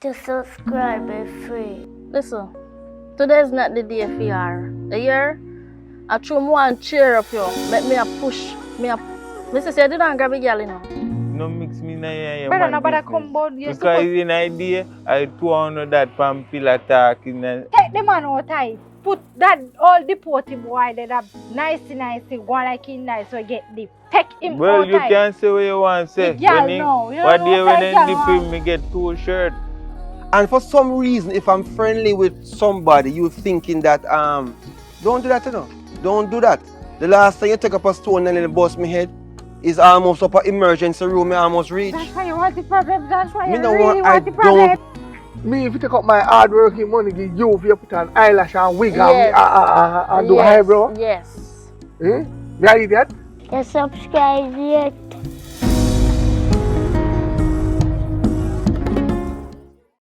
To subscribe is free. Listen, today's not the day for you. You hear? I throw more and cheer up you. Make me a push. Mr. say you don't grab a girl, you know. No mix me na your Brother, man nobody business. come board. You're Because supposed it's an idea, I 200 that pampilla talk in a... take the man out tight. Put that all the potty boy that are nice, go like him nice so get the peck him Well, out you tight. can say what you want to say. The girl When he- know. You What don't day know when what they girl dip want. him, me get 2 shirts. And for some reason, if I'm friendly with somebody, you thinking that don't do that, you know. Don't do that. The last time you take up a stone and then bust my head is almost up an emergency room. I almost reach. That's why you want the problem. That's why Me you no really want- I want the problem. Me, if you take up my hard working money, give you if you put an eyelash and wig Yes. and do eyebrow. Yes. Eh? Me I idiot? To subscribe yet.